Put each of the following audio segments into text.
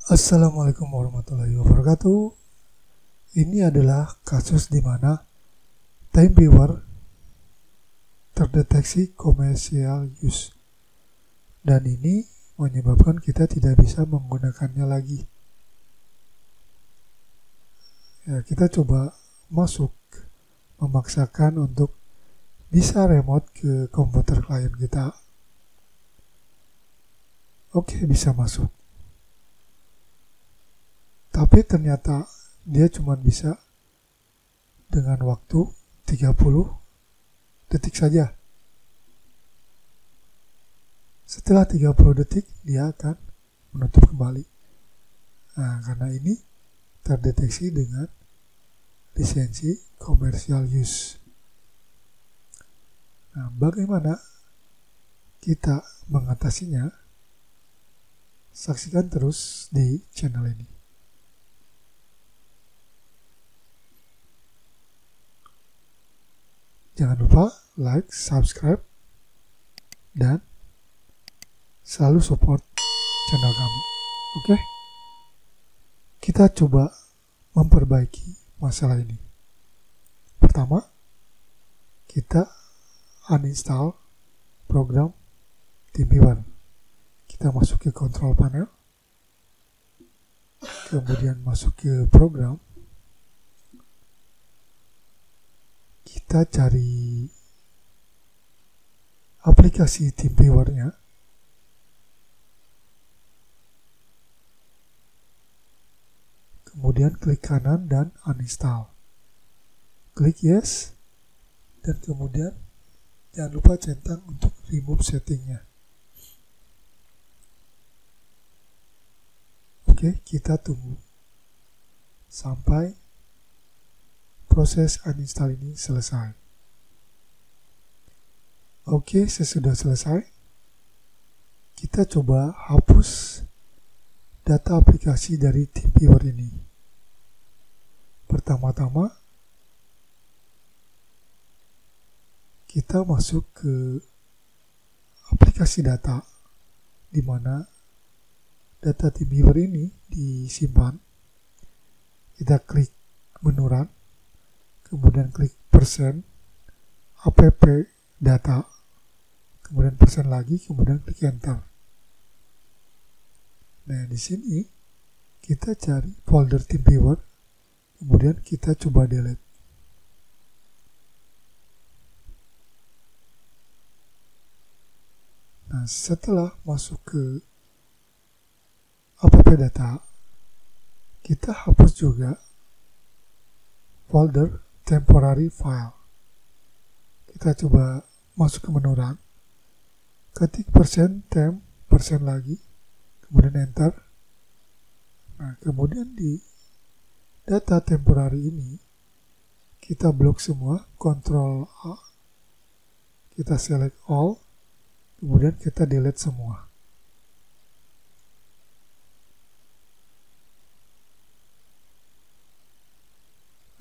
Assalamualaikum warahmatullahi wabarakatuh. Ini adalah kasus di mana TeamViewer terdeteksi commercial use, dan ini menyebabkan kita tidak bisa menggunakannya lagi. Ya, kita coba masuk, memaksakan untuk bisa remote ke komputer klien kita. Oke, bisa masuk. Tapi ternyata dia cuma bisa dengan waktu 30 detik saja. Setelah 30 detik dia akan menutup kembali. Nah, karena ini terdeteksi dengan lisensi commercial use. Nah, bagaimana kita mengatasinya? Saksikan terus di channel ini. Jangan lupa like, subscribe, dan selalu support channel kami. Oke? Kita coba memperbaiki masalah ini. Pertama, kita uninstall program TeamViewer. Kita masuk ke control panel, kemudian masuk ke program. Kita cari aplikasi TeamViewer-nya. Kemudian klik kanan dan uninstall. Klik yes, dan kemudian jangan lupa centang untuk remove settingnya. Oke, kita tunggu sampai proses uninstall ini selesai. Oke, sesudah selesai, kita coba hapus data aplikasi dari TeamViewer ini. Pertama-tama, kita masuk ke aplikasi data, di mana data TeamViewer ini disimpan. Kita klik menu Run, kemudian klik persen, app data, kemudian persen lagi, kemudian klik enter. Nah, di sini kita cari folder TeamViewer, kemudian kita coba delete. Nah, setelah masuk ke app data, kita hapus juga folder temporary file. Kita coba masuk ke menu Run, ketik persen temp, persen lagi, kemudian enter. Nah, kemudian di data temporary ini kita blok semua, Ctrl A, kita select all, kemudian kita delete semua.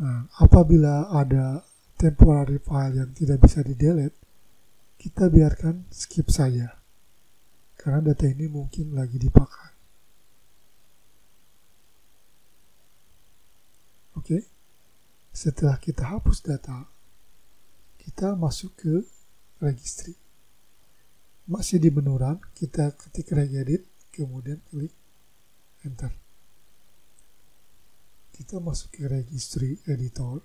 Nah, apabila ada temporary file yang tidak bisa di-delete, kita biarkan skip saja, karena data ini mungkin lagi dipakai. Oke, setelah kita hapus data, kita masuk ke registry. Masih di menu Run, kita ketik regedit, kemudian klik enter. Kita masuk ke registry editor.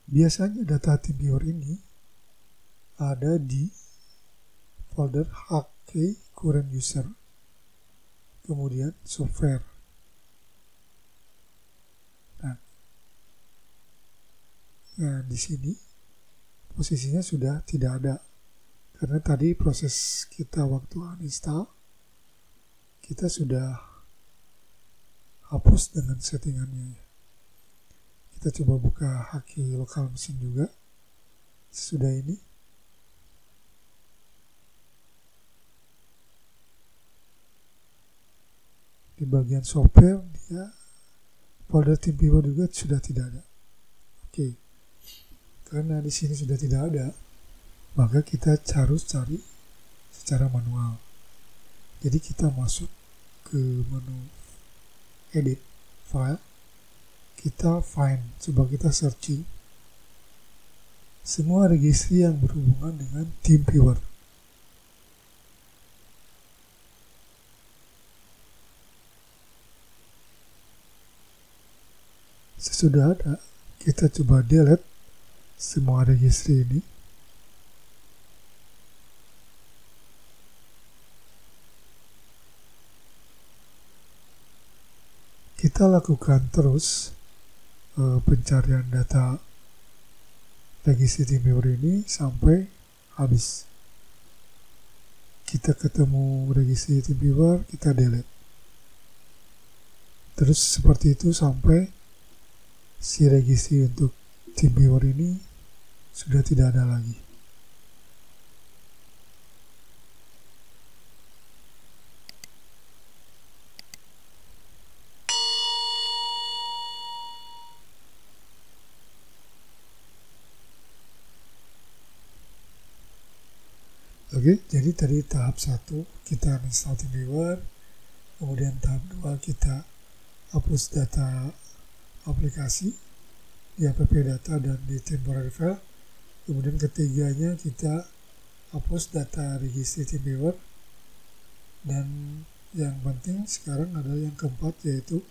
Biasanya data TeamViewer ini ada di folder HK current user, kemudian software. Nah, di sini posisinya sudah tidak ada, karena tadi proses kita waktu uninstall, kita sudah hapus dengan settingannya. Kita coba buka HK local machine juga. Sudah ini. Di bagian software, dia folder TeamViewer juga sudah tidak ada. Oke. Karena di sini sudah tidak ada, maka kita harus cari secara manual. Jadi kita masuk ke ke menu edit file, kita find, coba kita searching semua registry yang berhubungan dengan TeamViewer. Sesudah ada, kita coba delete semua registry ini. Kita lakukan terus pencarian data registry TeamViewer ini sampai habis. Kita ketemu registry TeamViewer, kita delete. Terus seperti itu sampai si registry untuk TeamViewer ini sudah tidak ada lagi. Oke, jadi tadi tahap 1 kita install TeamViewer, kemudian tahap 2 kita hapus data aplikasi di app data dan di temporary file, kemudian ketiganya kita hapus data registry TeamViewer, dan yang penting sekarang adalah yang keempat, yaitu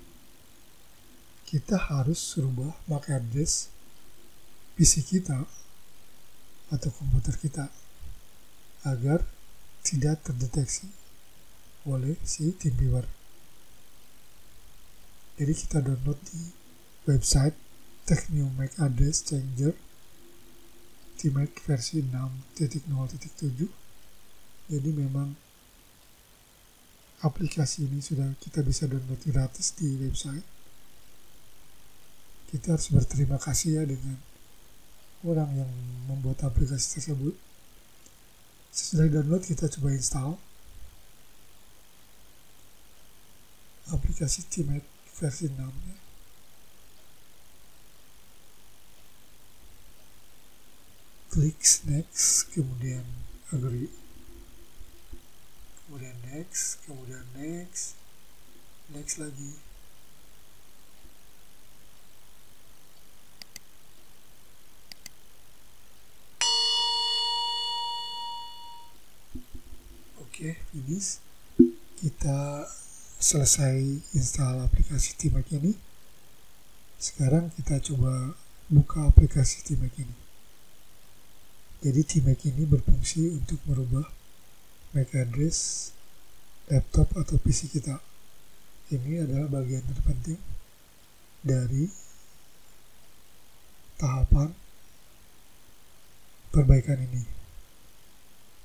kita harus rubah MAC address PC kita atau komputer kita agar tidak terdeteksi oleh si TeamViewer. Jadi kita download di website TechNew MAC Address Changer TMAC versi 6.0.7. Jadi memang aplikasi ini sudah kita bisa download gratis di website. Kita harus berterima kasih ya dengan orang yang membuat aplikasi tersebut. Setelah download, kita coba install aplikasi TMAC versi 6 ya. Klik next, kemudian agree, kemudian next, kemudian next, next lagi. Oke, finish. Kita selesai install aplikasi TMAC ini. Sekarang kita coba buka aplikasi TMAC ini. Jadi TMAC ini berfungsi untuk merubah MAC address laptop atau PC kita. Ini adalah bagian terpenting dari tahapan perbaikan ini.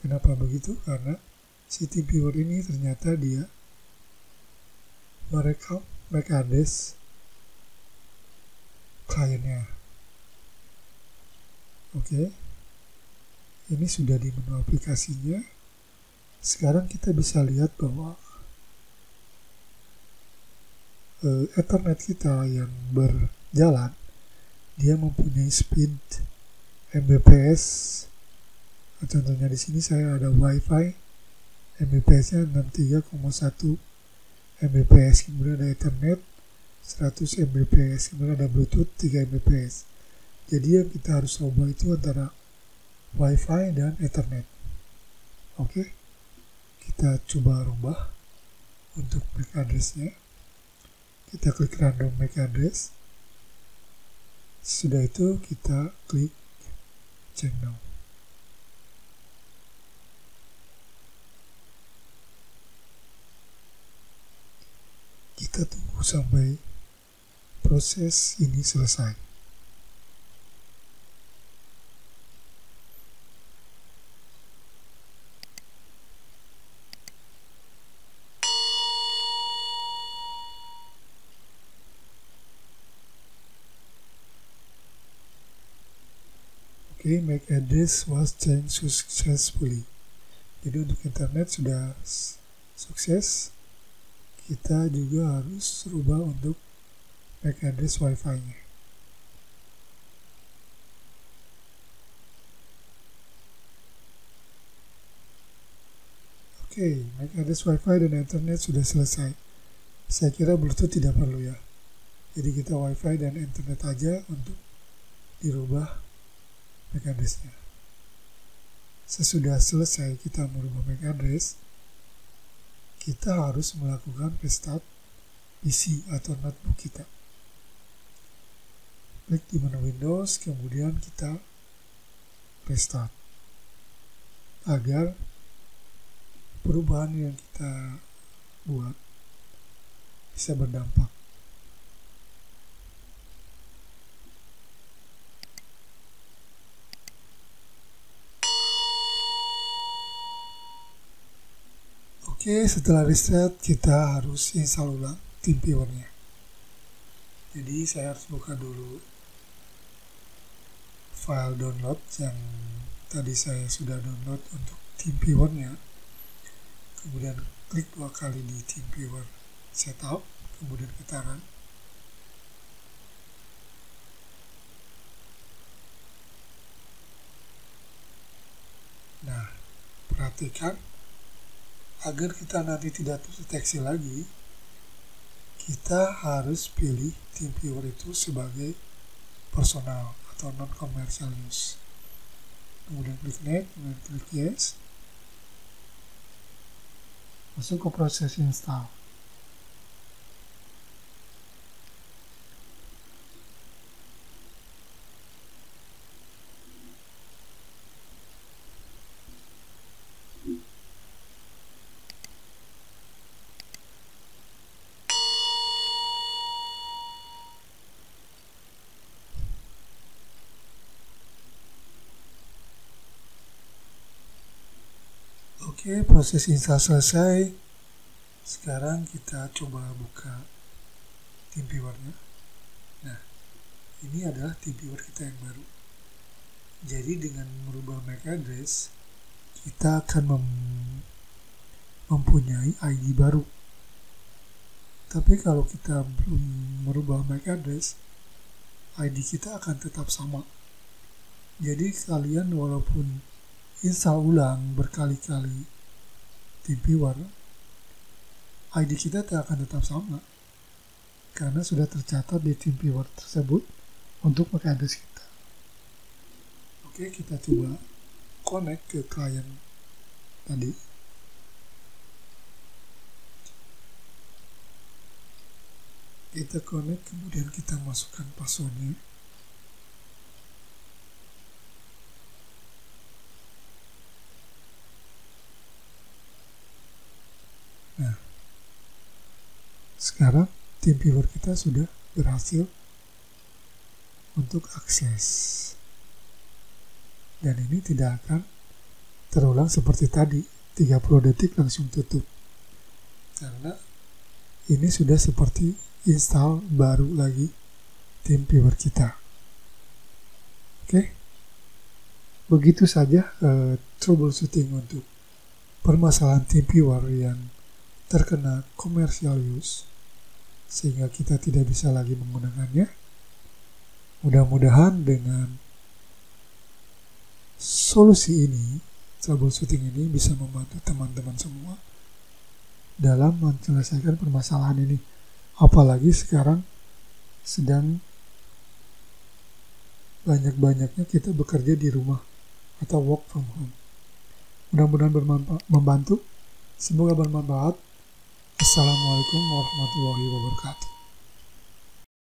Kenapa begitu? Karena si TeamViewer ini ternyata dia merekam MAC address kliennya. Oke, ini sudah di menu aplikasinya. Sekarang kita bisa lihat bahwa Ethernet kita yang berjalan, dia mempunyai speed Mbps. Contohnya di sini saya ada WiFi, Mbps-nya 63,1 Mbps, kemudian ada Ethernet 100 Mbps, kemudian ada Bluetooth 3 Mbps. Jadi yang kita harus coba itu antara WiFi dan Ethernet. Oke, kita coba rubah untuk MAC address-nya. Kita klik random MAC address. Sudah itu kita klik change now. Kita tunggu sampai proses ini selesai. Oke, MAC address was changed successfully. Jadi untuk internet sudah sukses. Kita juga harus rubah untuk MAC address Wi-Fi-nya. Oke, MAC address Wi-Fi dan internet sudah selesai. Saya kira Bluetooth tidak perlu ya. Jadi kita WiFi dan internet aja untuk dirubah MAC address-nya. Sesudah selesai kita merubah MAC address, kita harus melakukan restart PC atau notebook kita. Klik di menu Windows, kemudian kita restart agar perubahan yang kita buat bisa berdampak. Oke, setelah reset kita harus install ulang TeamViewer-nya. Jadi saya harus buka dulu file download yang tadi saya sudah download untuk TeamViewer-nya. Kemudian klik 2 kali di TeamViewer setup, kemudian kita run. Nah, perhatikan agar kita nanti tidak terdeteksi lagi, kita harus pilih TeamViewer itu sebagai personal atau non-commercial use. Kemudian klik next, kemudian klik yes. Masuk ke proses install. Oke, proses install selesai. Sekarang kita coba buka TeamViewer-nya. Nah, ini adalah TeamViewer kita yang baru. Jadi dengan merubah MAC address, kita akan mempunyai ID baru. Tapi kalau kita belum merubah MAC address, ID kita akan tetap sama. Jadi kalian walaupun install ulang berkali-kali TeamViewer, ID kita akan tetap sama karena sudah tercatat di TeamViewer tersebut untuk MAC address kita. Oke, kita coba connect ke klien tadi. Kita connect, kemudian kita masukkan passwordnya. Nah, sekarang TeamViewer kita sudah berhasil untuk akses. Dan ini tidak akan terulang seperti tadi, 30 detik langsung tutup. Karena ini sudah seperti install baru lagi TeamViewer kita. Oke. Begitu saja troubleshooting untuk permasalahan TeamViewer yang terkena commercial use sehingga kita tidak bisa lagi menggunakannya. Mudah-mudahan dengan solusi ini, troubleshooting ini bisa membantu teman-teman semua dalam menyelesaikan permasalahan ini. Apalagi sekarang sedang banyak-banyaknya kita bekerja di rumah atau work from home. Mudah-mudahan membantu. Semoga bermanfaat. Assalamualaikum warahmatullahi wabarakatuh.